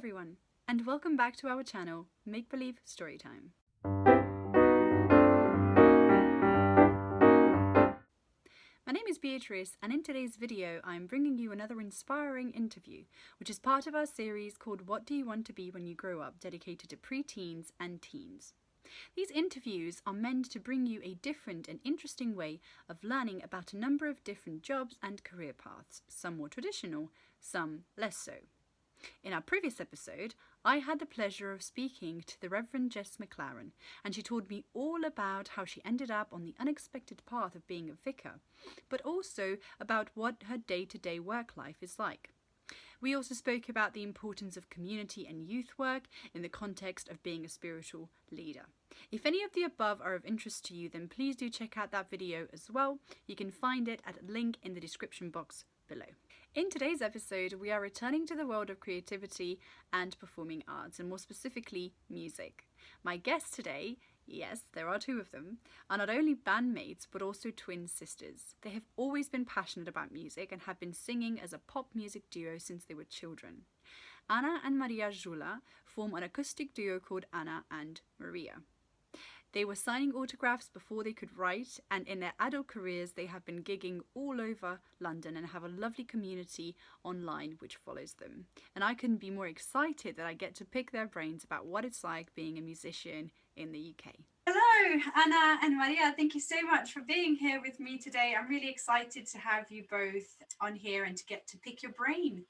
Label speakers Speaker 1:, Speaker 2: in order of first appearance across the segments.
Speaker 1: everyone, and welcome back to our channel, Make Believe Storytime. My name is Beatrice, and in today's video, I'm bringing you another inspiring interview, which is part of our series called What Do You Want to Be When You Grow Up, dedicated to preteens and teens. These interviews are meant to bring you a different and interesting way of learning about a number of different jobs and career paths, some more traditional, some less so. In our previous episode, I had the pleasure of speaking to the Reverend Jess McLaren, and she told me all about how she ended up on the unexpected path of being a vicar, but also about what her day-to-day work life is like. We also spoke about the importance of community and youth work in the context of being a spiritual leader. If any of the above are of interest to you, then please do check out that video as well. You can find it at a link in the description box below. In today's episode, we are returning to the world of creativity and performing arts, and more specifically, music. My guests today, yes, there are two of them, are not only bandmates but also twin sisters. They have always been passionate about music and have been singing as a pop music duo since they were children. Ana and Maria Jula form an acoustic duo called Ana and Maria. They were signing autographs before they could write, and in their adult careers they have been gigging all over London and have a lovely community online which follows them. And I couldn't be more excited that I get to pick their brains about what it's like being a musician in the UK. Hello, Ana and Maria. Thank you so much for being here with me today. I'm really excited to have you both on here and to get to pick your brain.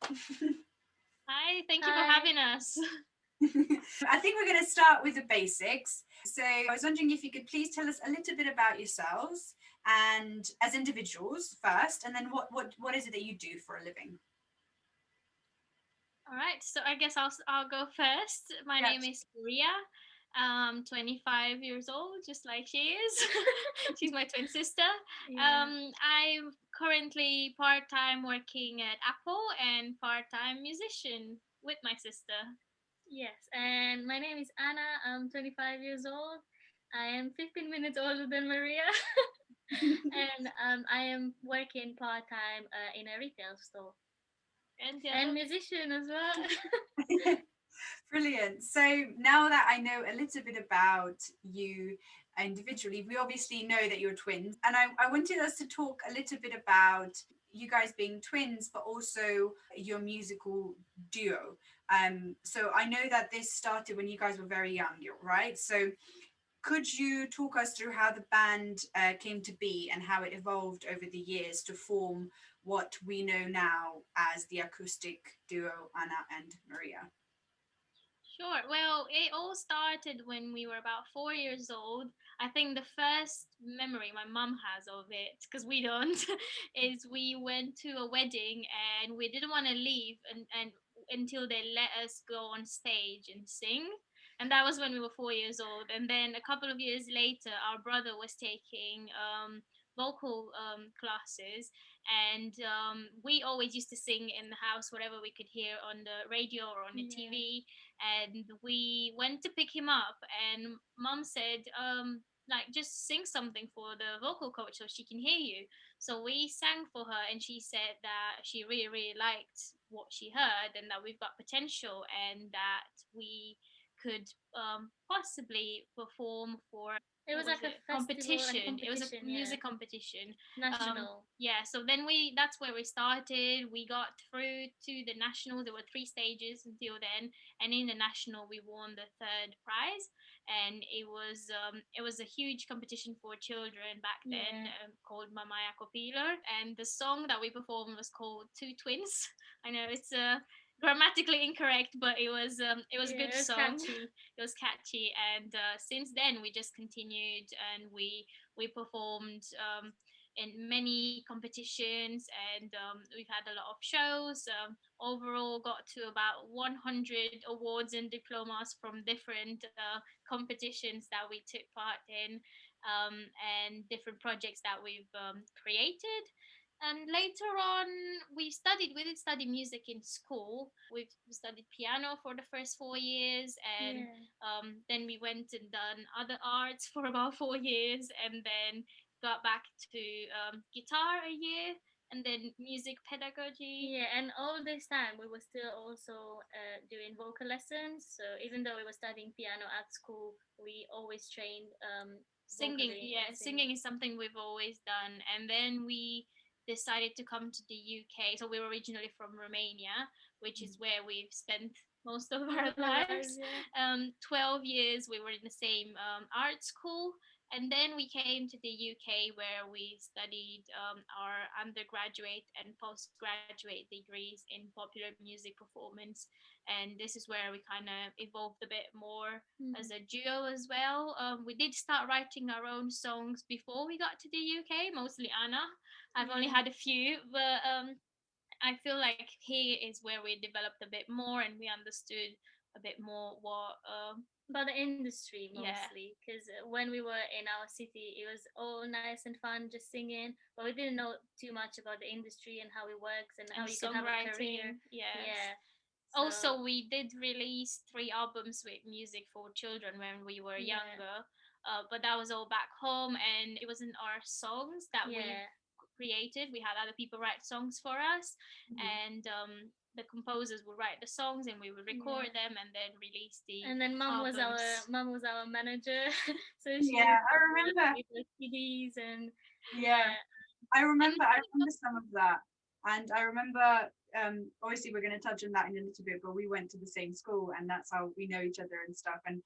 Speaker 2: Hi, thank you for having us.
Speaker 1: I think we're going to start with the basics. So I was wondering if you could please tell us a little bit about yourselves and as individuals first, and then what is it that you do for a living?
Speaker 2: All right, so I guess I'll go first. My name is Maria. 25 years old, just like she is. She's my twin sister.
Speaker 3: Yeah.
Speaker 2: I'm currently part-time working at Apple and part-time musician with my sister.
Speaker 3: Yes, and my name is Anna. I'm 25 years old. I am 15 minutes older than Maria. And I am working part-time in a retail store. And musician as well.
Speaker 1: Brilliant. So now that I know a little bit about you individually, we obviously know that you're twins. And I wanted us to talk a little bit about you guys being twins, but also your musical duo. So I know that this started when you guys were very young, right? So could you talk us through how the band came to be and how it evolved over the years to form what we know now as the acoustic duo Ana and Maria?
Speaker 2: Sure. Well, it all started when we were about 4 years old. I think the first memory my mum has of it, because we don't, is we went to a wedding and we didn't want to leave and until they let us go on stage and sing. And that was when we were 4 years old. And then a couple of years later, our brother was taking vocal classes, and we always used to sing in the house whatever we could hear on the radio or on the TV. And we went to pick him up, and mom said, like, just sing something for the vocal coach so she can hear you. So we sang for her, and she said that she really, really liked what she heard and that we've got potential and that we could possibly perform for
Speaker 3: It was like a
Speaker 2: competition. It was a music
Speaker 3: yeah.
Speaker 2: competition.
Speaker 3: National.
Speaker 2: Yeah, so then that's where we started. We got through to the national. There were 3 stages until then, and in the national we won the third prize. And it was a huge competition for children back then, called Mamaya Kopilor. And the song that we performed was called Two Twins. I know it's grammatically incorrect, but it was a good song.
Speaker 3: Catchy.
Speaker 2: It was catchy, and since then we just continued, and we performed in many competitions, and we've had a lot of shows. Overall, got to about 100 awards and diplomas from different competitions that we took part in, and different projects that we've created. And later on, we did study music in school. We studied piano for the first 4 years, and then we went and done other arts for about 4 years, and then got back to guitar a year. and then music pedagogy.
Speaker 3: Yeah, and all this time we were still also doing vocal lessons. So even though we were studying piano at school, we always trained
Speaker 2: Singing,
Speaker 3: vocally
Speaker 2: yeah,
Speaker 3: and
Speaker 2: singing
Speaker 3: singing.
Speaker 2: is something we've always done. And then we decided to come to the UK. So we were originally from Romania, which is where we've spent most of our
Speaker 3: Most of our lives,
Speaker 2: lives.
Speaker 3: yeah.
Speaker 2: 12 years we were in the same art school. And then we came to the UK where we studied our undergraduate and postgraduate degrees in popular music performance. And this is where we kind of evolved a bit more as
Speaker 3: Mhm.
Speaker 2: a duo as well. We did start writing our own songs before we got to the UK, mostly Anna. I've only
Speaker 3: Yeah.
Speaker 2: had a few, but I feel like here is where we developed a bit more and we understood a bit more what,
Speaker 3: About the industry
Speaker 2: yeah,
Speaker 3: mostly, because when we were in our city, it was all nice and fun just singing, but we didn't know too much about the industry and how it works and how
Speaker 2: and
Speaker 3: you can have a career.
Speaker 2: songwriting, yes.
Speaker 3: Yeah. So
Speaker 2: Also, we did release 3 albums with music for children when we were
Speaker 3: yeah,
Speaker 2: younger, but that was all back home, and it wasn't our songs that we
Speaker 3: yeah,
Speaker 2: created. We had other people write songs for us, and the composers would write the songs, and we would record
Speaker 3: yeah.
Speaker 2: them and then release the
Speaker 3: And then
Speaker 2: albums.
Speaker 3: mom was our manager, so she
Speaker 1: Yeah,
Speaker 3: would
Speaker 1: I
Speaker 3: help us
Speaker 1: remember.
Speaker 3: with the CDs and
Speaker 1: Yeah,
Speaker 3: yeah,
Speaker 2: And
Speaker 1: I remember some of that. And I remember, obviously we're going to touch on that in a little bit, but we went to the same school and that's how we know each other and stuff. And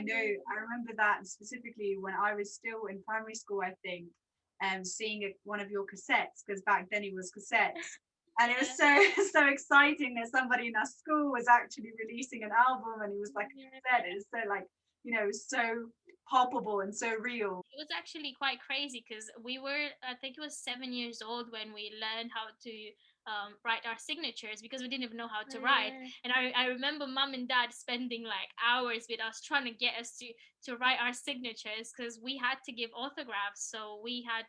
Speaker 3: yeah,
Speaker 1: I remember that specifically when I was still in primary school, I think, seeing one of your cassettes, because back then it was cassettes. And it was
Speaker 2: yeah,
Speaker 1: so, so exciting that somebody in our school was actually releasing an album and it was like a
Speaker 3: yeah.
Speaker 1: cassette. It was so like, it was so palpable and so real.
Speaker 2: it was actually quite crazy because we were, I think it was 7 years old when we learned how to write our signatures because we didn't even know how to write.
Speaker 3: Yeah.
Speaker 2: And I remember mom and dad spending like hours with us trying to get us to write our signatures because we had to give autographs. So we had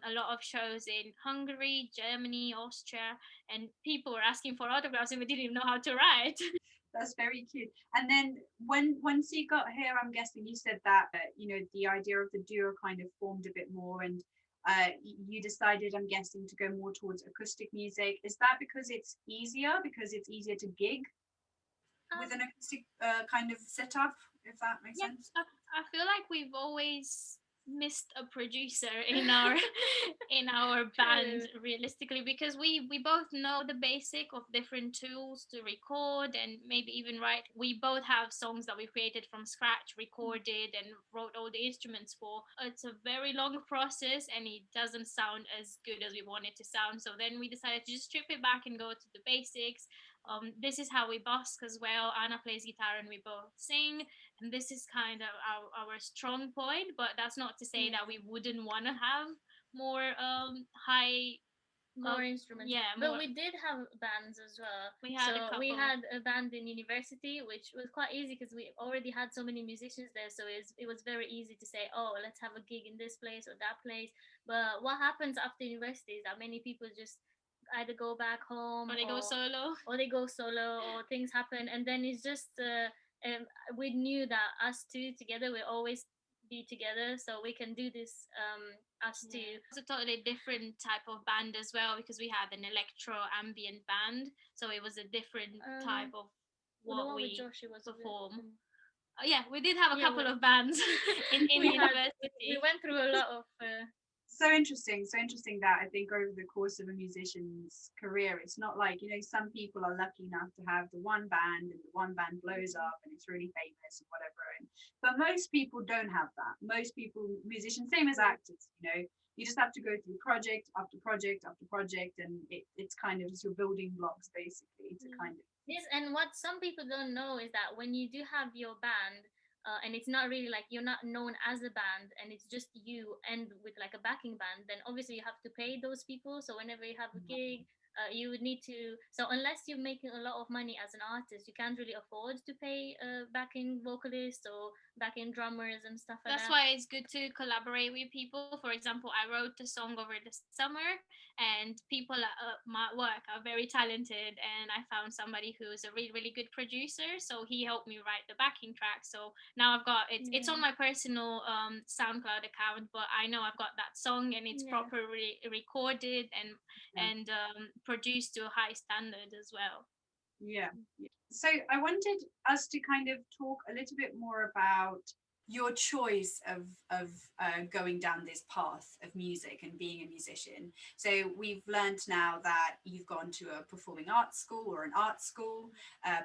Speaker 2: a lot of shows in Hungary, Germany, Austria, and people were asking for autographs and we didn't even know how to write.
Speaker 1: That's very cute. And then when once you got here, I'm guessing you said that the idea of the duo kind of formed a bit more, and you decided, I'm guessing, to go more towards acoustic music. Is that because it's easier to gig with an
Speaker 3: Um,
Speaker 1: acoustic kind of setup, if that makes
Speaker 2: Yeah,
Speaker 1: sense?
Speaker 2: I feel like we've always missed a producer in our in our band
Speaker 3: true.
Speaker 2: realistically because we both know the basic of different tools to record and maybe even write. We both have songs that we created from scratch, recorded and wrote all the instruments for. It's a very long process and it doesn't sound as good as we want it to sound, so then we decided to just strip it back and go to the basics. This is how we busk as well. Anna plays guitar and we both sing, and this is kind of our strong point, but that's not to say that
Speaker 3: Yeah.
Speaker 2: we wouldn't want to have more high
Speaker 3: More instruments,
Speaker 2: yeah,
Speaker 3: but
Speaker 2: more.
Speaker 3: we did have bands as well.
Speaker 2: We had a
Speaker 3: So we
Speaker 2: couple.
Speaker 3: had a band in university, which was quite easy because we already had so many musicians there. So it was very easy to say, oh, let's have a gig in this place or that place. But what happens after university is that many people just either go back home
Speaker 2: Or they go solo.
Speaker 3: or they go solo or things happen, and then it's just um, we knew that us two together will always be together, so we can do this us
Speaker 2: Yeah,
Speaker 3: two.
Speaker 2: it's a totally different type of band as well because we had an electro ambient band, so it was a different type
Speaker 3: Um,
Speaker 2: of
Speaker 3: well, the
Speaker 2: what
Speaker 3: one with
Speaker 2: we
Speaker 3: Joshi was a bit.
Speaker 2: perform. Yeah, we did have a
Speaker 3: Yeah,
Speaker 2: couple of bands in
Speaker 3: we
Speaker 2: university.
Speaker 3: went through a lot of.
Speaker 1: So interesting that I think over the course of a musician's career, it's not like, some people are lucky enough to have the one band and the one band blows up and it's really famous and whatever. But most people don't have that. Most people, musicians, same as actors, you just have to go through project after project after project, and it's kind of just your building blocks basically to kind of.
Speaker 3: Yes, and what some people don't know is that when you do have your band, and it's not really like you're not known as a band, and it's just you and with like a backing band, then obviously you have to pay those people. So whenever you have a gig, you would need to, so unless you're making a lot of money as an artist, you can't really afford to pay backing vocalists or backing drummers and stuff like
Speaker 2: That's
Speaker 3: that.
Speaker 2: why it's good to collaborate with people. For example, I wrote a song over the summer, and people at my work are very talented, and I found somebody who is a really, really good producer. So he helped me write the backing track. So now I've got it. It's on
Speaker 3: Yeah,
Speaker 2: my personal SoundCloud account, but I know I've got that song, and it's
Speaker 3: yeah.
Speaker 2: properly recorded
Speaker 1: Yeah.
Speaker 2: and produced to a high standard as well.
Speaker 1: Yeah. Yeah. So I wanted us to kind of talk a little bit more about your choice of going down this path of music and being a musician. So we've learned now that you've gone to a performing arts school or an art school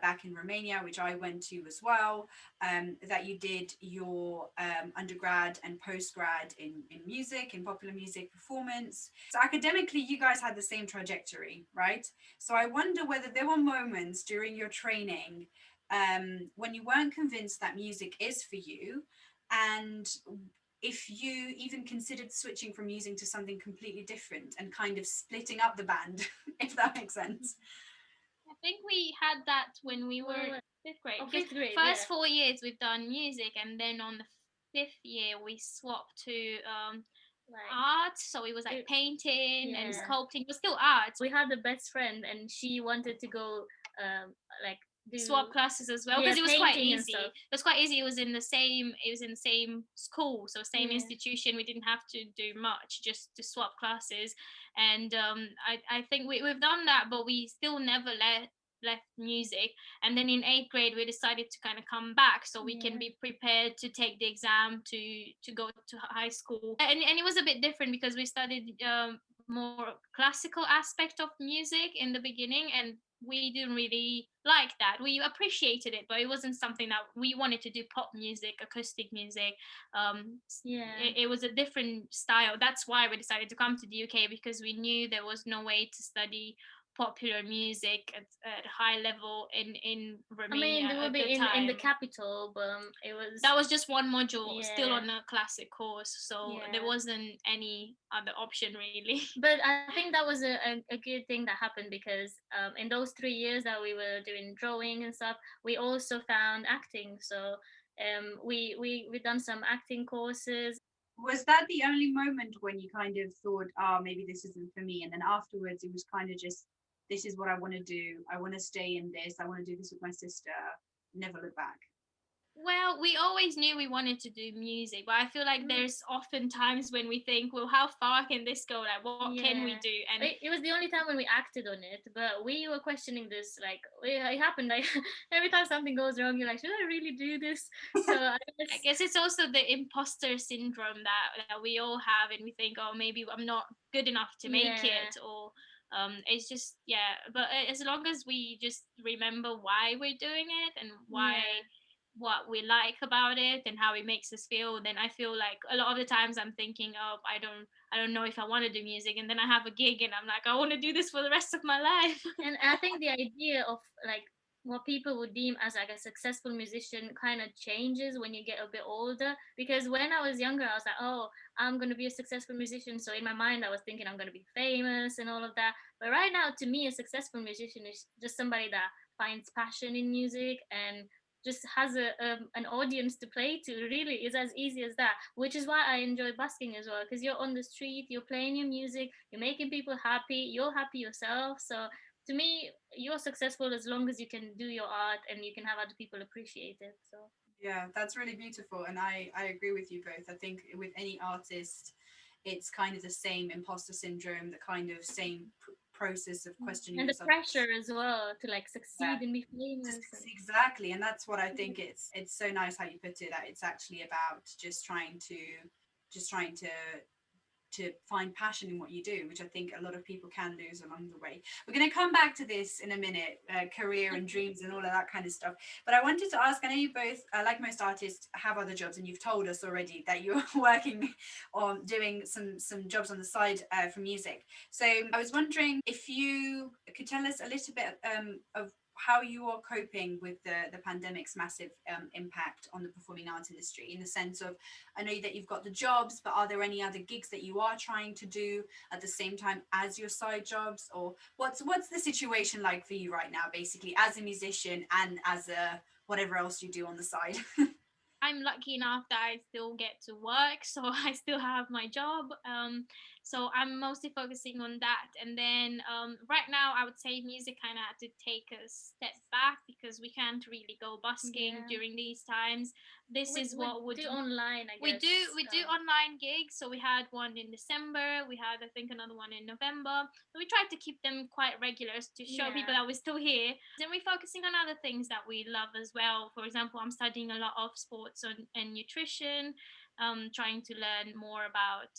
Speaker 1: back in Romania, which I went to as well. That you did your undergrad and postgrad in music, in popular music performance. So academically, you guys had the same trajectory, right? So I wonder whether there were moments during your training when you weren't convinced that music is for you, and if you even considered switching from music to something completely different and kind of splitting up the band, if that makes sense.
Speaker 2: I think we had that when we were
Speaker 3: Well,
Speaker 2: fifth grade.
Speaker 3: oh,
Speaker 2: Because
Speaker 3: fifth grade,
Speaker 2: first
Speaker 3: yeah.
Speaker 2: 4 years we've done music, and then on the fifth year we swapped to
Speaker 3: Like,
Speaker 2: art. So it was like
Speaker 3: it,
Speaker 2: painting and
Speaker 3: yeah.
Speaker 2: sculpting. It was still art.
Speaker 3: We had a best friend, and she wanted to go, like, do,
Speaker 2: Swap classes as well,
Speaker 3: yeah,
Speaker 2: because it was quite
Speaker 3: painting and
Speaker 2: easy.
Speaker 3: stuff.
Speaker 2: It was quite easy. It was in the same. It was in the same school, so same
Speaker 3: Yeah.
Speaker 2: institution. We didn't have to do much, just to swap classes. And I think we've done that, but we still never left music. And then in eighth grade we decided to kind of come back so we can
Speaker 3: Yeah.
Speaker 2: be prepared to take the exam to go to high school. And it was a bit different because we studied more classical aspect of music in the beginning, and we didn't really like that. We appreciated it, but it wasn't something that we wanted to do. Pop music, acoustic music,
Speaker 3: Yeah.
Speaker 2: it was a different style. That's why we decided to come to the UK, because we knew there was no way to study popular music at high level in
Speaker 3: I mean,
Speaker 2: Romania
Speaker 3: they will
Speaker 2: at
Speaker 3: be
Speaker 2: the
Speaker 3: in the
Speaker 2: time.
Speaker 3: capital, but it was,
Speaker 2: That was just one module still
Speaker 3: yeah,
Speaker 2: on a classic course, so there
Speaker 3: yeah.
Speaker 2: wasn't any other option really.
Speaker 3: But I think that was a good thing that happened, because in those 3 years that we were doing drawing and stuff, we also found acting. So we done some acting courses.
Speaker 1: Was that the only moment when you kind of thought, oh, maybe this isn't for me? And then afterwards, it was kind of just, this is what I want to do. I want to stay in this. I want to do this with my sister. Never look back.
Speaker 2: Well, we always knew we wanted to do music, but I feel like
Speaker 3: Mm,
Speaker 2: there's often times when we think, well, how far can this go? Like, what can we
Speaker 3: yeah.
Speaker 2: do? And
Speaker 3: It was the only time when we acted on it, but we were questioning this. Like, it happened. Like, every time something goes wrong, you're like, should I really do this? So I
Speaker 2: I
Speaker 3: guess,
Speaker 2: guess it's also the imposter syndrome that we all have, and we think, oh, maybe I'm not good enough to make
Speaker 3: yeah,
Speaker 2: it, or it's just, yeah. But as long as we just remember why we're doing it and why
Speaker 3: yeah.
Speaker 2: what we like about it and how it makes us feel, then I feel like a lot of the times I'm thinking, oh, I don't know if I want to do music, and then I have a gig and I'm like, I want to do this for the rest of my life.
Speaker 3: And I think the idea of, like, what people would deem as like a successful musician kind of changes when you get a bit older. Because when I was younger, I was like, oh, I'm going to be a successful musician. So in my mind, I was thinking I'm going to be famous and all of that. But right now, to me, a successful musician is just somebody that finds passion in music and just has an audience to play to. Really, is as easy as that, which is why I enjoy busking as well, because you're on the street, you're playing your music, you're making people happy, you're happy yourself. So to me, you're successful as long as you can do your art and you can have other people appreciate it. So
Speaker 1: Yeah, that's really beautiful. And I agree with you both. I think with any artist, it's kind of the same imposter syndrome, the kind of same process of questioning
Speaker 3: and the
Speaker 1: yourself.
Speaker 3: pressure as well to like
Speaker 1: Yeah,
Speaker 3: succeed and be
Speaker 1: just
Speaker 3: famous. And
Speaker 1: exactly. And that's what I think it's so nice how you put it, that it's actually about just trying to find passion in what you do, which I think a lot of people can lose along the way. We're going to come back to this in a minute, career and dreams and all of that kind of stuff. But I wanted to ask, I know you both, like most artists, have other jobs, and you've told us already that you're working on doing some jobs on the side for music. So I was wondering if you could tell us a little bit of how you are coping with the pandemic's massive impact on the performing arts industry, in the sense of, I know that you've got the jobs, but are there any other gigs that you are trying to do at the same time as your side jobs, or what's the situation like for you right now, basically, as a musician and as a whatever else you do on the side?
Speaker 2: I'm lucky enough that I still get to work, so I still have my job. So I'm mostly focusing on that. And then right now, I would say music kind of had to take a step back because we can't really go busking
Speaker 3: Yeah.
Speaker 2: during these times. This is
Speaker 3: We
Speaker 2: what would
Speaker 3: do online, I
Speaker 2: we
Speaker 3: guess.
Speaker 2: do online gigs. So we had one in December. We had, I think, another one in November. So we tried to keep them quite regular to show people
Speaker 3: Yeah.
Speaker 2: that we're still here. Then we're focusing on other things that we love as well. For example, I'm studying a lot of sports and nutrition, trying to learn more about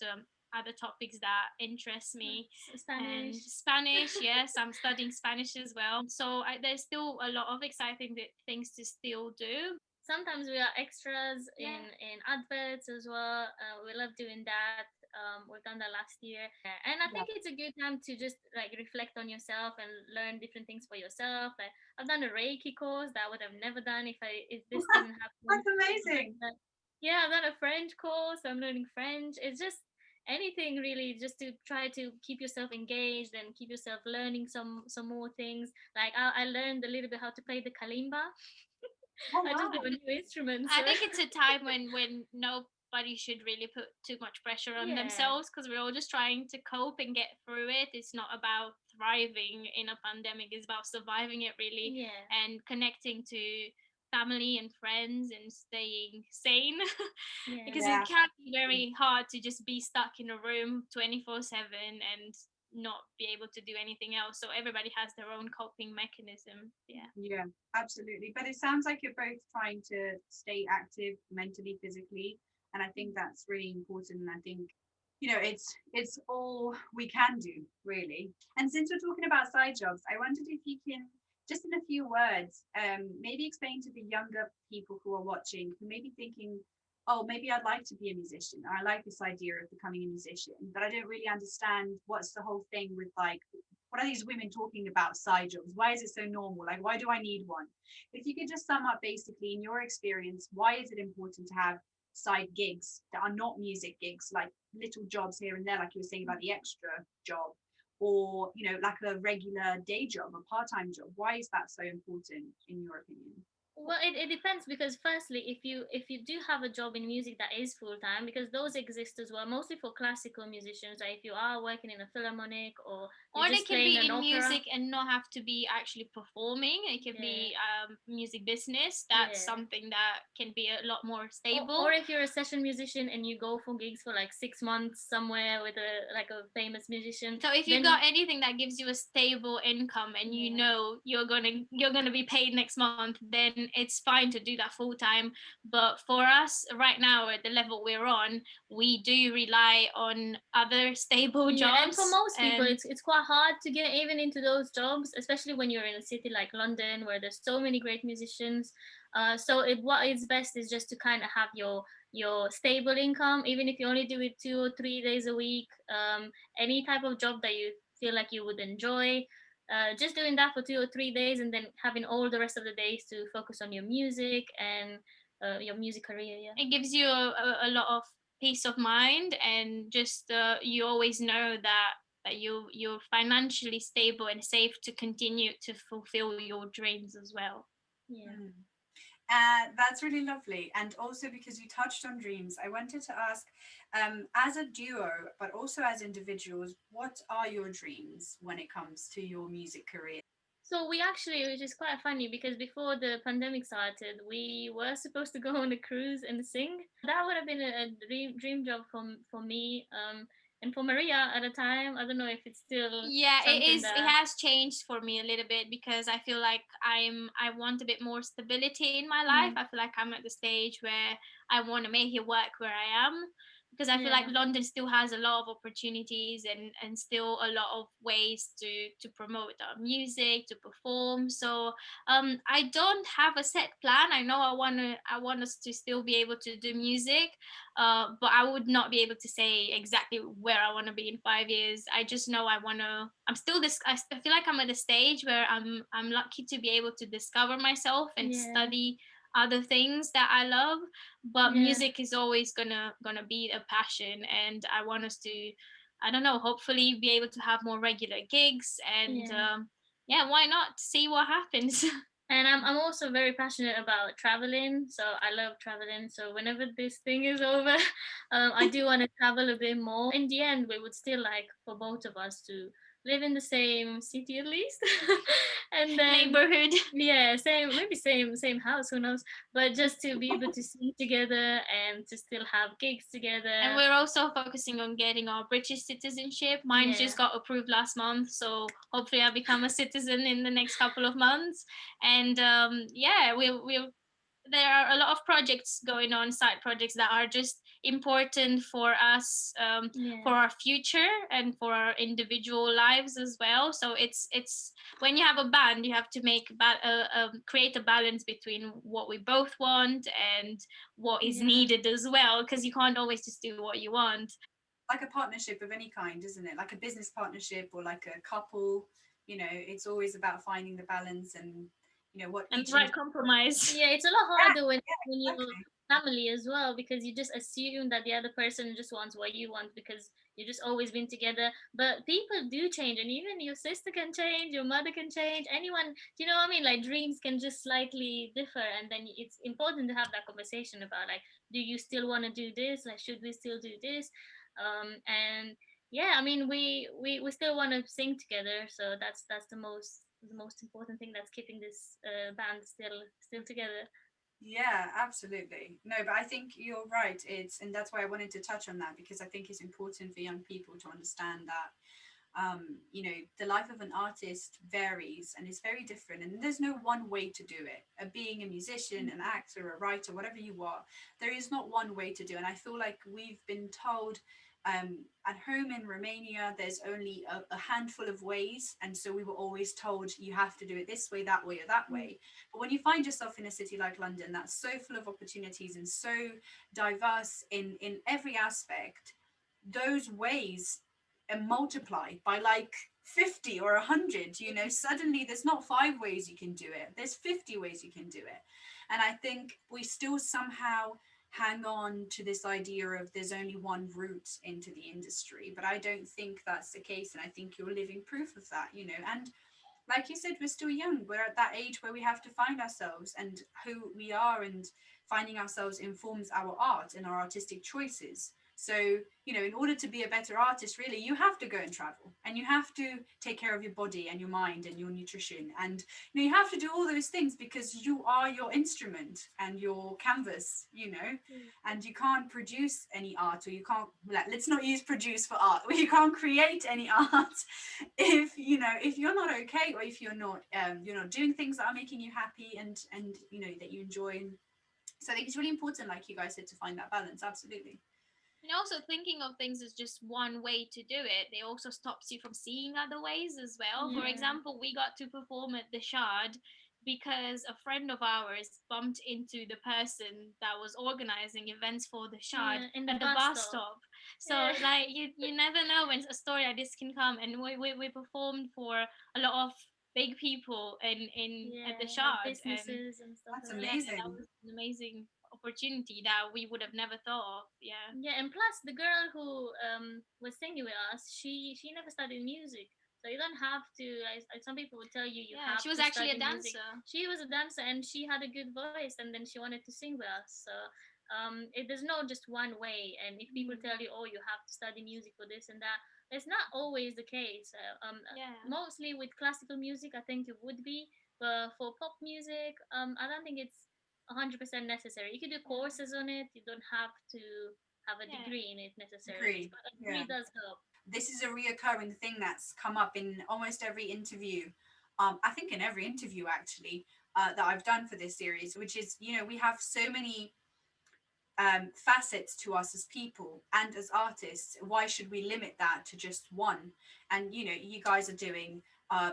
Speaker 2: other topics that interest me. And
Speaker 3: Spanish.
Speaker 2: Spanish, yes, I'm studying Spanish as well. So there's still a lot of exciting things to still do.
Speaker 3: Sometimes we are extras
Speaker 2: Yeah.
Speaker 3: in adverts as well. We love doing that. We've done that last year, and I
Speaker 1: Yeah.
Speaker 3: think it's a good time to just like reflect on yourself and learn different things for yourself. Like I've done a Reiki course that I would have never done if this didn't happen.
Speaker 1: That's amazing.
Speaker 3: Yeah, I've done a French course. I'm learning French. It's just anything really, just to try to keep yourself engaged and keep yourself learning some more things. Like I learned a little bit how to play the kalimba.
Speaker 1: Oh
Speaker 3: I just
Speaker 1: wow.
Speaker 3: got a new instrument, so
Speaker 2: I think it's a time when nobody should really put too much pressure on
Speaker 3: yeah,
Speaker 2: themselves because we're all just trying to cope and get through it. It's not about thriving in a pandemic, it's about surviving it really
Speaker 3: yeah,
Speaker 2: and connecting to family and friends and staying sane
Speaker 3: yeah.
Speaker 2: because
Speaker 1: Yeah.
Speaker 2: it can be very hard to just be stuck in a room 24/7 and not be able to do anything else. So everybody has their own coping mechanism. Yeah.
Speaker 1: Yeah, absolutely. But it sounds like you're both trying to stay active mentally, physically, and I think that's really important. And I think, it's all we can do, really. And since we're talking about side jobs, I wondered if you can, just in a few words, maybe explain to the younger people who are watching, who may be thinking, oh, maybe I'd like to be a musician, or I like this idea of becoming a musician, but I don't really understand what's the whole thing with, like, what are these women talking about side jobs? Why is it so normal? Like, why do I need one? If you could just sum up, basically, in your experience, why is it important to have side gigs that are not music gigs, like little jobs here and there, like you were saying about the extra job, or, like a regular day job, a part-time job? Why is that so important, in your opinion?
Speaker 3: Well, it depends, because firstly, if you do have a job in music that is full time, because those exist as well, mostly for classical musicians. Like if you are working in a philharmonic or you're
Speaker 2: Or they
Speaker 3: just
Speaker 2: can
Speaker 3: playing
Speaker 2: be
Speaker 3: an
Speaker 2: in
Speaker 3: opera.
Speaker 2: music and not have to be actually performing. It can
Speaker 3: Yeah,
Speaker 2: be music business. That's
Speaker 3: yeah.
Speaker 2: something that can be a lot more
Speaker 3: Or
Speaker 2: stable.
Speaker 3: if you're a session musician and you go for gigs for like 6 months somewhere with a famous musician,
Speaker 2: So if you
Speaker 3: then
Speaker 2: got anything that gives you a stable income and you
Speaker 3: yeah.
Speaker 2: know you're gonna be paid next month, then it's fine to do that full time. But for us right now at the level we're on, we do rely on other stable
Speaker 3: Yeah, and for
Speaker 2: jobs.
Speaker 3: most people,
Speaker 2: And
Speaker 3: it's quite hard to get even into those jobs, especially when you're in a city like London, where there's so many great musicians. So what is best is just to kind of have your stable income, even if you only do it 2 or 3 days a week. Any type of job that you feel like you would enjoy. Just doing that for 2 or 3 days, and then having all the rest of the days to focus on your music and your music career. Yeah.
Speaker 2: it gives you a lot of peace of mind, and just you always know that you're financially stable and safe to continue to fulfill your dreams as well.
Speaker 3: Yeah.
Speaker 1: Mm. That's really lovely. And also, because you touched on dreams, I wanted to ask, as a duo, but also as individuals, what are your dreams when it comes to your music career?
Speaker 3: So we actually, which is quite funny, because before the pandemic started, we were supposed to go on a cruise and sing. That would have been a dream job for me, and for Maria at the time. I don't know if it's still
Speaker 2: Yeah, it
Speaker 3: something
Speaker 2: is. It
Speaker 3: that.
Speaker 2: has changed for me a little bit because I feel like I want a bit more stability in my life.
Speaker 3: Mm,
Speaker 2: I feel like I'm at the stage where I want to make it work where I am. because I feel like
Speaker 3: Yeah.
Speaker 2: London still has a lot of opportunities and still a lot of ways to promote our music, to perform. So I don't have a set plan. I know I want us to still be able to do music, but I would not be able to say exactly where I want to be in 5 years. I just know I want to. I'm still this. I feel like I'm at a stage where I'm lucky to be able to discover myself and
Speaker 3: Yeah.
Speaker 2: study other things that I love, but
Speaker 3: Yeah.
Speaker 2: music is always gonna be a passion, and I want us to, I don't know, hopefully be able to have more regular gigs, and
Speaker 3: Yeah.
Speaker 2: yeah, why not see what happens.
Speaker 3: And I'm also very passionate about traveling, so I love traveling. So whenever this thing is over, I do want to travel a bit more. In the end, we would still like for both of us to live in the same city at least, and then
Speaker 2: Neighborhood.
Speaker 3: yeah, same, maybe same house, who knows? But just to be able to sing together and to still have gigs
Speaker 2: And
Speaker 3: together.
Speaker 2: we're also focusing on getting our British citizenship. Mine
Speaker 3: Yeah,
Speaker 2: just got approved last month, so hopefully I'll become a citizen in the next couple of months. And yeah, we'll there are a lot of projects going on, side projects that are just important for us,
Speaker 3: yeah,
Speaker 2: for our future and for our individual lives as well. So it's when you have a band, you have to create a balance between what we both want and what is
Speaker 3: yeah,
Speaker 2: needed as well, because you can't always just do what you want.
Speaker 1: Like a partnership of any kind, isn't it? Like a business partnership or like a couple, it's always about finding the balance and, what
Speaker 2: And the
Speaker 1: each
Speaker 2: right compromise.
Speaker 3: yeah. It's a lot
Speaker 1: Yeah,
Speaker 3: harder when you're
Speaker 1: exactly.
Speaker 3: family as well, because you just assume that the other person just wants what you want because you just always been together. But people do change, and even your sister can change, your mother can change, anyone. Do you know what I mean? Like dreams can just slightly differ, and then it's important to have that conversation about like, do you still want to do this? Like, should we still do this? And yeah, I mean, we still want to sing together, so that's the most important thing that's keeping this band still together.
Speaker 1: Yeah, absolutely. No, but I think you're right. And that's why I wanted to touch on that because I think it's important for young people to understand that the life of an artist varies and it's very different, and there's no one way to do it. Being a musician, an actor, a writer, whatever you are, there is not one way to do it. And I feel like we've been told at home in Romania, there's only a handful of ways. And so we were always told you have to do it this way, that way, or that way. But when you find yourself in a city like London, that's so full of opportunities and so diverse in every aspect, those ways and multiply by like 50 or 100. Suddenly there's not 5 ways you can do it, there's 50 ways you can do it. And I think we still somehow hang on to this idea of there's only one route into the industry, but I don't think that's the case, and I think you're living proof of that. And like you said, we're still young. We're at that age where we have to find ourselves and who we are, and finding ourselves informs our art and our artistic choices. So, in order to be a better artist, really, you have to go and travel, and you have to take care of your body and your mind and your nutrition. And, you have to do all those things because you are your instrument and your canvas, and you can't produce any art, or you can't, let's not use produce for art, you can't create any art if you're not okay, or if you're not doing things that are making you happy and that you enjoy. And so I think it's really important, like you guys said, to find that balance. Absolutely.
Speaker 2: And also thinking of things as just one way to do it, it also stops you from seeing other ways as well. For
Speaker 3: Yeah,
Speaker 2: example, we got to perform at the Shard because a friend of ours bumped into the person that was organizing events for the Shard
Speaker 3: yeah, in the
Speaker 2: at the
Speaker 3: bus
Speaker 2: bus
Speaker 3: stop.
Speaker 2: stop. So
Speaker 3: Yeah,
Speaker 2: like you never know when a story like this can come. And we performed for a lot of big people in at the
Speaker 3: yeah, like
Speaker 2: Shard. And
Speaker 3: businesses and stuff
Speaker 1: That's
Speaker 3: like
Speaker 2: yeah,
Speaker 3: that.
Speaker 2: that
Speaker 1: amazing.
Speaker 2: was an amazing opportunity that we would have never thought of. Yeah.
Speaker 3: Yeah, and plus the girl who was singing with us, she never studied music, so you don't have to. Like some people would tell you you
Speaker 2: Yeah,
Speaker 3: have
Speaker 2: she was
Speaker 3: to
Speaker 2: actually
Speaker 3: study
Speaker 2: a
Speaker 3: music.
Speaker 2: dancer.
Speaker 3: She was a dancer and she had a good voice, and then she wanted to sing with us. So there's no just one way. And if people tell you, oh, you have to study music for this and that, it's not always the case.
Speaker 2: Yeah,
Speaker 3: Mostly with classical music, I think it would be, but for pop music, I don't think it's 100% necessary. You can do
Speaker 2: yeah,
Speaker 3: courses on it. You don't have to have a
Speaker 2: yeah.
Speaker 3: degree in it necessarily,
Speaker 1: Agree.
Speaker 3: but a
Speaker 1: Yeah.
Speaker 3: degree does help.
Speaker 1: This is a reoccurring thing that's come up in almost every interview. I think in every interview actually, that I've done for this series, which is, we have so many facets to us as people and as artists. Why should we limit that to just one? And you know, you guys are doing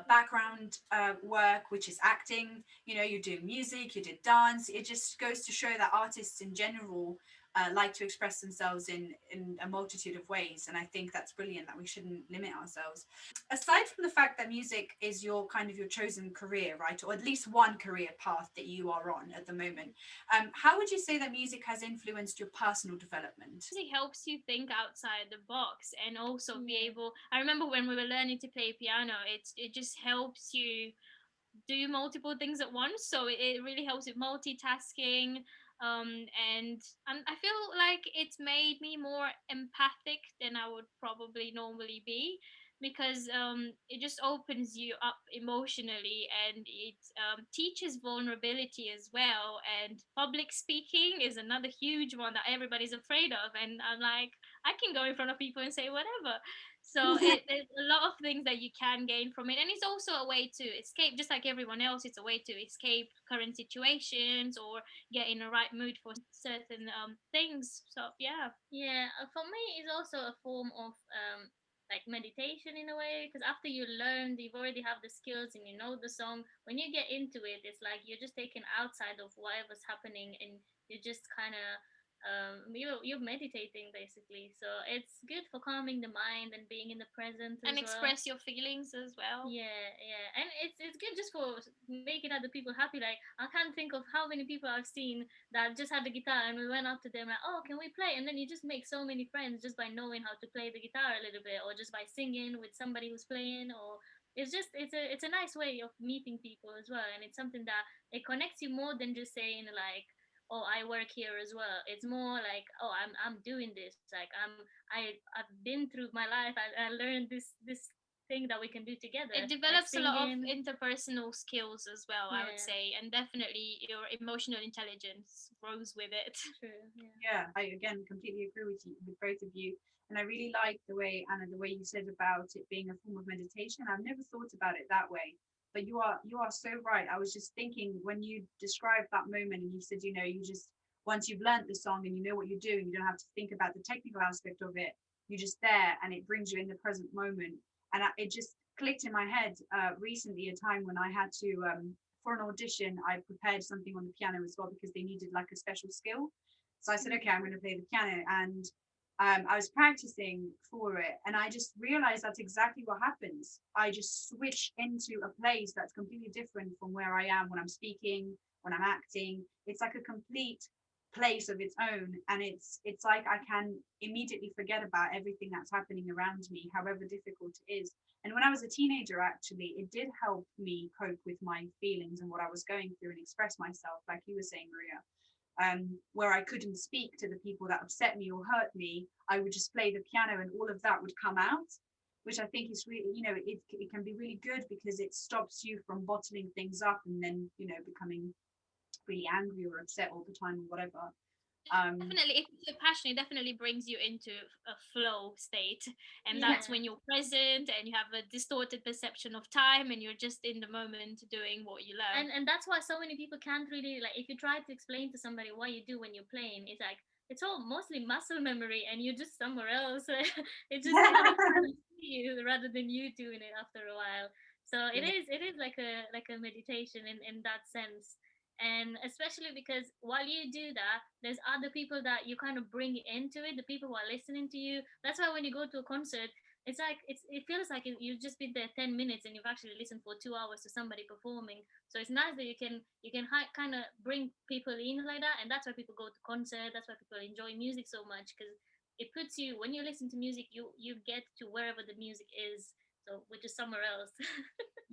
Speaker 1: background work, which is acting. You know, you're doing music, you did dance. It just goes to show that artists in general like to express themselves in a multitude of ways, and I think that's brilliant that we shouldn't limit ourselves. Aside from the fact that music is your kind of your chosen career, right, or at least one career path that you are on at the moment, how would you say that music has influenced your personal development?
Speaker 2: Music helps you think outside the box and also be
Speaker 3: Yeah.
Speaker 2: able. I remember when we were learning to play piano, it just helps you do multiple things at once. So it really helps with multitasking. And I feel like it's made me more empathic than I would probably normally be, because it just opens you up emotionally, and it teaches vulnerability as well. And public speaking is another huge one that everybody's afraid of. And I'm like, I can go in front of people and say whatever. So there's a lot of things that you can gain from it, and it's also a way to escape, just like everyone else. It's a way to escape current situations or get in the right mood for certain things. So yeah.
Speaker 3: Yeah, for me, it's also a form of like meditation in a way, because after you learn, you've already have the skills and you know the song. When you get into it, it's like you're just taken outside of whatever's happening, and you just kind of you're meditating basically. So it's good for calming the mind and being in the present
Speaker 2: And
Speaker 3: as well.
Speaker 2: express your feelings as well.
Speaker 3: Yeah, yeah, and it's good just for making other people happy. Like I can't think of how many people I've seen that just had the guitar and we went up to them like, oh, can we play? And then you just make so many friends just by knowing how to play the guitar a little bit, or just by singing with somebody who's playing, or it's a nice way of meeting people as well, and it's something that it connects you more than just saying like, oh, I work here as well. It's more like, oh, I'm doing this. Like I've been through my life. I learned this thing that we can do together,
Speaker 2: It
Speaker 3: like
Speaker 2: develops a lot of
Speaker 3: singing.
Speaker 2: interpersonal skills as well, I would
Speaker 3: Yeah,
Speaker 2: say, and definitely your emotional intelligence grows with it.
Speaker 3: true. Yeah.
Speaker 1: Yeah, I again completely agree with you, with both of you. And I really like the way, Anna, the way you said about it being a form of meditation. I've never thought about it that way. But you are so right. I was just thinking when you described that moment and you said, you know, you just once you've learnt the song and you know what you're doing, you don't have to think about the technical aspect of it. You're just there and it brings you in the present moment. And it just clicked in my head recently a time when I had to for an audition, I prepared something on the piano as well because they needed like a special skill. So I said, okay, I'm going to play the piano. And I was practicing for it. And I just realized that's exactly what happens. I just switch into a place that's completely different from where I am when I'm speaking, when I'm acting. It's like a complete place of its own. And it's like I can immediately forget about everything that's happening around me, however difficult it is. And when I was a teenager, actually, it did help me cope with my feelings and what I was going through and express myself, like you were saying, Maria. Where I couldn't speak to the people that upset me or hurt me, I would just play the piano and all of that would come out, which I think is really, you know, it can be really good because it stops you from bottling things up and then, you know, becoming really angry or upset all the time or whatever. Um,
Speaker 2: Definitely, if it's a passion, it definitely brings you into a flow state, and
Speaker 1: yeah,
Speaker 2: that's
Speaker 3: Yeah.
Speaker 2: when you're present and you have a distorted perception of time, and you're just in the moment doing what you love.
Speaker 3: And that's why so many people can't really, like, if you try to explain to somebody what you do when you're playing, it's like it's all mostly muscle memory and you're just somewhere else. It just kind of see you rather than you doing it after a while. So
Speaker 1: yeah,
Speaker 3: it is like a meditation in that sense. And especially because while you do that, there's other people that you kind of bring into it, the people who are listening to you. That's why when you go to a concert, it's like it feels like you've just been there 10 minutes and you've actually listened for 2 hours to somebody performing. So it's nice that you can kind of bring people in like that, and that's why people go to concert. That's why people enjoy music so much, because it puts you, when you listen to music, you get to wherever the music is, so which is somewhere else.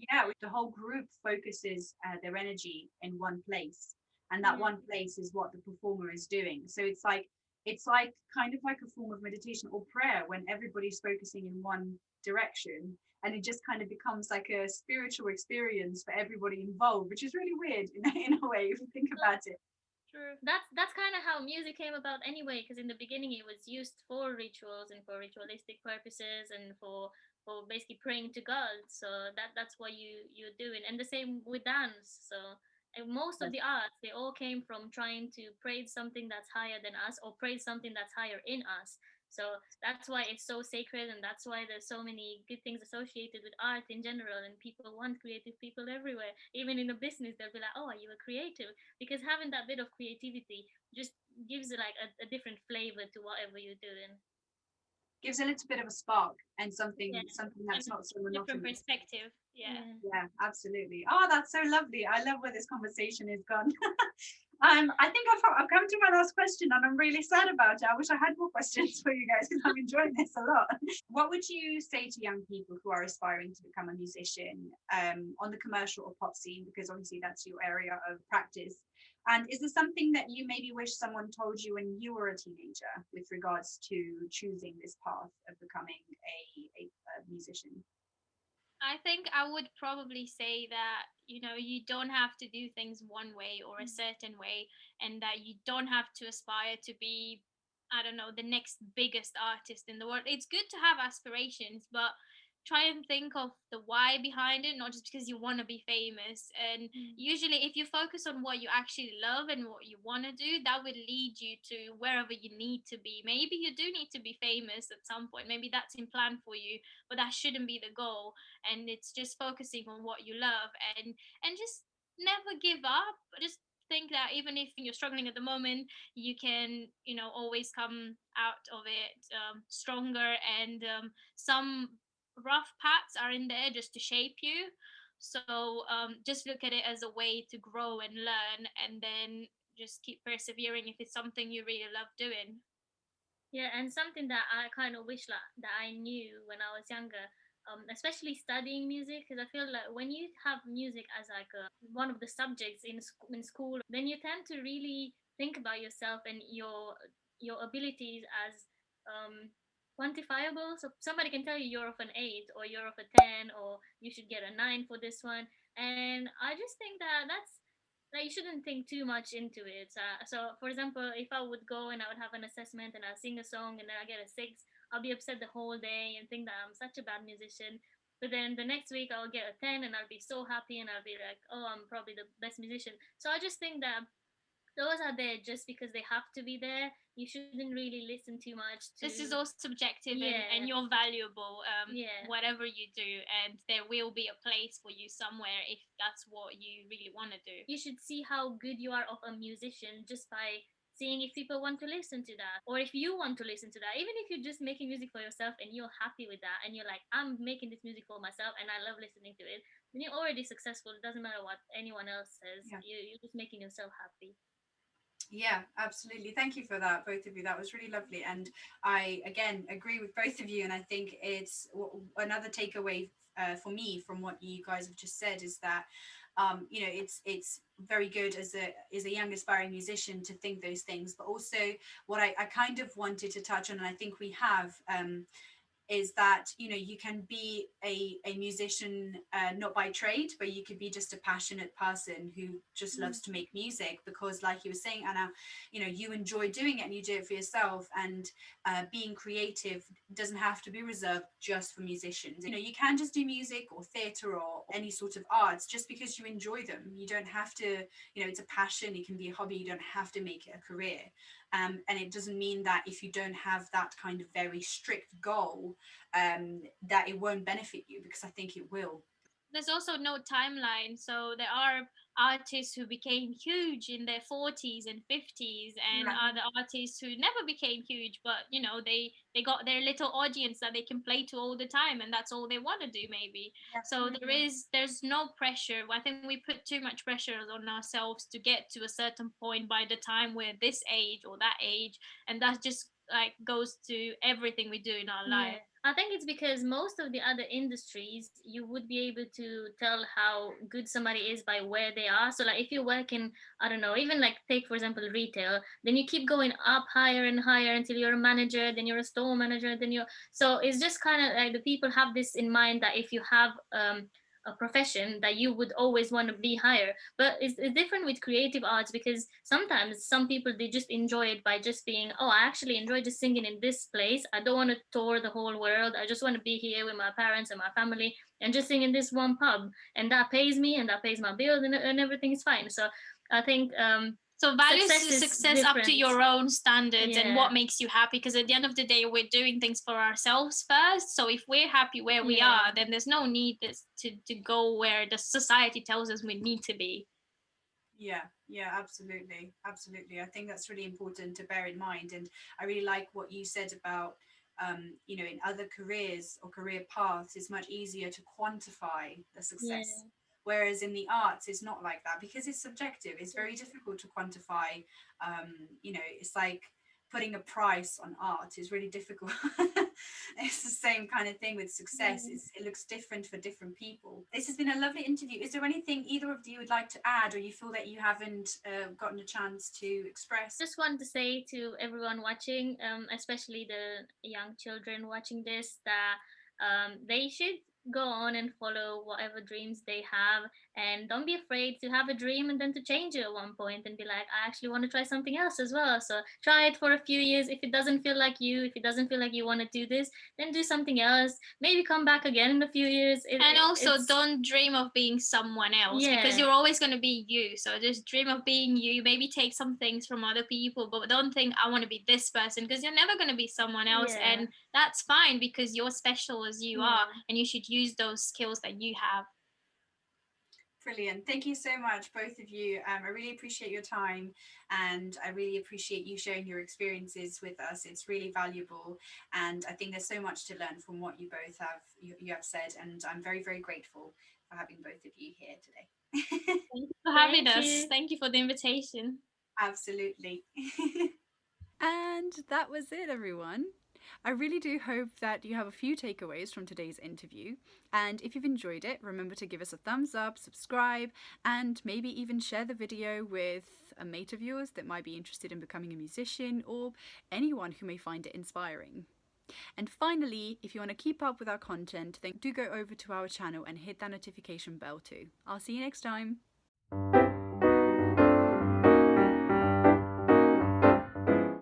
Speaker 1: yeah, the whole group focuses their energy in one place, and that
Speaker 3: Yeah.
Speaker 1: one place is what the performer is doing. So it's like kind of like a form of meditation or prayer when everybody's focusing in one direction, and it just kind of becomes like a spiritual experience for everybody involved, which is really weird in a way if you think about it.
Speaker 3: True. That's kind of how music came about anyway, because in the beginning it was used for rituals and for ritualistic purposes and for basically praying to God. So that's what you're doing, and the same with dance. So Most of the arts, they all came from trying to praise something that's higher than us, or praise something that's higher in us. So that's why it's so sacred, and that's why there's so many good things associated with art in general. And people want creative people everywhere. Even in a business, they'll be like, "Oh, are you a creative?" Because having that bit of creativity just gives like a different flavor to whatever you're doing.
Speaker 1: Gives a little bit of a spark and
Speaker 3: Yeah,
Speaker 1: something
Speaker 2: And
Speaker 1: that's not so
Speaker 2: different
Speaker 1: monotonous.
Speaker 2: perspective. Yeah.
Speaker 3: yeah.
Speaker 1: Yeah, absolutely. Oh, that's so lovely. I love where this conversation has gone. I think I've come to my last question, and I'm really sad about it. I wish I had more questions for you guys because I'm enjoying this a lot. What would you say to young people who are aspiring to become a musician, on the commercial or pop scene? Because obviously that's your area of practice. And is there something that you maybe wish someone told you when you were a teenager with regards to choosing this path of becoming a musician?
Speaker 2: I think I would probably say that, you don't have to do things one way or a certain way, and that you don't have to aspire to be, I don't know, the next biggest artist in the world. It's good to have aspirations, but try and think of the why behind it, not just because you want to be famous. And
Speaker 3: Mm.
Speaker 2: usually, if you focus on what you actually love and what you want to do, that will lead you to wherever you need to be. Maybe you do need to be famous at some point, maybe that's in plan for you, but that shouldn't be the goal. And it's just focusing on what you love, and just never give up. Just think that even if you're struggling at the moment, you can, always come out of it stronger. And some rough paths are in there just to shape you. So just look at it as a way to grow and learn, and then just keep persevering if it's something you really love doing.
Speaker 3: Yeah, and something that I kind of wish like, that I knew when I was younger, especially studying music, because I feel like when you have music as like one of the subjects in school, then you tend to really think about yourself and your abilities as um, quantifiable. So somebody can tell you you're of an 8 or you're of a 10 or you should get a 9 for this one. And I just think that that's like you shouldn't think too much into it. So, for example, if I would go and I would have an assessment and I'll sing a song and then I get a 6, I'll be upset the whole day and think that I'm such a bad musician. But then the next week I'll get a 10 and I'll be so happy and I'll be like, oh, I'm probably the best musician. So I just think that those are there just because they have to be there. You shouldn't really listen too much
Speaker 2: This is
Speaker 3: to,
Speaker 2: all subjective, and
Speaker 3: yeah,
Speaker 2: you're valuable,
Speaker 3: yeah.
Speaker 2: whatever you do, and there will be a place for you somewhere if that's what you really want to do.
Speaker 3: You should see how good you are of a musician just by seeing if people want to listen to that or if you want to listen to that. Even if you're just making music for yourself and you're happy with that and you're like, I'm making this music for myself and I love listening to it, then you're already successful. It doesn't matter what anyone else says.
Speaker 1: Yeah.
Speaker 3: You're just making yourself happy.
Speaker 1: Yeah, absolutely. Thank you for that, both of you. That was really lovely. And I, again, agree with both of you. And I think it's another takeaway for me from what you guys have just said is that, it's very good as a young aspiring musician to think those things. But also, what I kind of wanted to touch on, and I think we have, is that you can be a musician, not by trade, but you could be just a passionate person who just
Speaker 3: Mm.
Speaker 1: loves to make music because, like you were saying, Anna, you enjoy doing it and you do it for yourself. And being creative doesn't have to be reserved just for musicians. You can just do music or theatre or any sort of arts just because you enjoy them. You don't have to, it's a passion, it can be a hobby, you don't have to make it a career. And it doesn't mean that if you don't have that kind of very strict goal, that it won't benefit you, because I think it will.
Speaker 2: There's also no timeline. So there are artists who became huge in their 40s and 50s, and
Speaker 1: Yeah,
Speaker 2: other artists who never became huge, but they got their little audience that they can play to all the time, and that's all they want to do maybe.
Speaker 1: yeah,
Speaker 2: So there's no pressure. I think we put too much pressure on ourselves to get to a certain point by the time we're this age or that age, and that just like goes to everything we do in our life.
Speaker 3: Yeah, I think it's because most of the other industries, you would be able to tell how good somebody is by where they are. So, like, if you work in, I don't know, even like take for example retail, then you keep going up higher and higher until you're a manager, then you're a store manager, then you're. So it's just kind of like the people have this in mind that if you have a profession that you would always want to be higher. But it's different with creative arts, because sometimes some people, they just enjoy it by just being, oh, I actually enjoy just singing in this place. I don't want to tour the whole world. I just want to be here with my parents and my family and just sing in this one pub, and that pays me and that pays my bills, and everything is fine. So I think
Speaker 2: so value
Speaker 3: success
Speaker 2: up to your own standards and what
Speaker 3: Yeah.
Speaker 2: makes you happy, because at the end of the day we're doing things for ourselves first. So if we're happy where we
Speaker 3: Yeah.
Speaker 2: are, then there's no need to go where the society tells us we need to be.
Speaker 1: Yeah, absolutely. Absolutely. I think that's really important to bear in mind. And I really like what you said about, in other careers or career paths, it's much easier to quantify the success.
Speaker 3: Yeah.
Speaker 1: Whereas in the arts, it's not like that because it's subjective. It's very difficult to quantify. It's like putting a price on art is really difficult. It's the same kind of thing with success.
Speaker 3: Yeah.
Speaker 1: It looks different for different people. This has been a lovely interview. Is there anything either of you would like to add, or you feel that you haven't gotten a chance to express?
Speaker 3: Just want to say to everyone watching, especially the young children watching this, that they should go on and follow whatever dreams they have, and don't be afraid to have a dream and then to change it at one point and be like, I actually want to try something else as well. So try it for a few years. If it doesn't feel like you, if it doesn't feel like you want to do this, then do something else. Maybe come back again in a few years.
Speaker 2: And also don't dream of being someone else, because
Speaker 3: Yeah.
Speaker 2: you're always going to be you. So just dream of being you. Maybe take some things from other people, but don't think I want to be this person, because you're never going to be someone else.
Speaker 3: Yeah.
Speaker 2: And that's fine, because you're special as you
Speaker 3: Yeah.
Speaker 2: are, and you should use those skills that you have.
Speaker 1: Brilliant. Thank you so much, both of you. I really appreciate your time, and I really appreciate you sharing your experiences with us. It's really valuable, and I think there's so much to learn from what you both have said, and I'm very, very grateful for having both of you here today.
Speaker 2: Thank you for having
Speaker 3: Thank
Speaker 2: us.
Speaker 3: you.
Speaker 2: Thank you for the invitation.
Speaker 1: Absolutely. And that was it, everyone. I really do hope that you have a few takeaways from today's interview. And if you've enjoyed it, remember to give us a thumbs up, subscribe, and maybe even share the video with a mate of yours that might be interested in becoming a musician, or anyone who may find it inspiring. And finally, if you want to keep up with our content, then do go over to our channel and hit that notification bell too. I'll see you next time.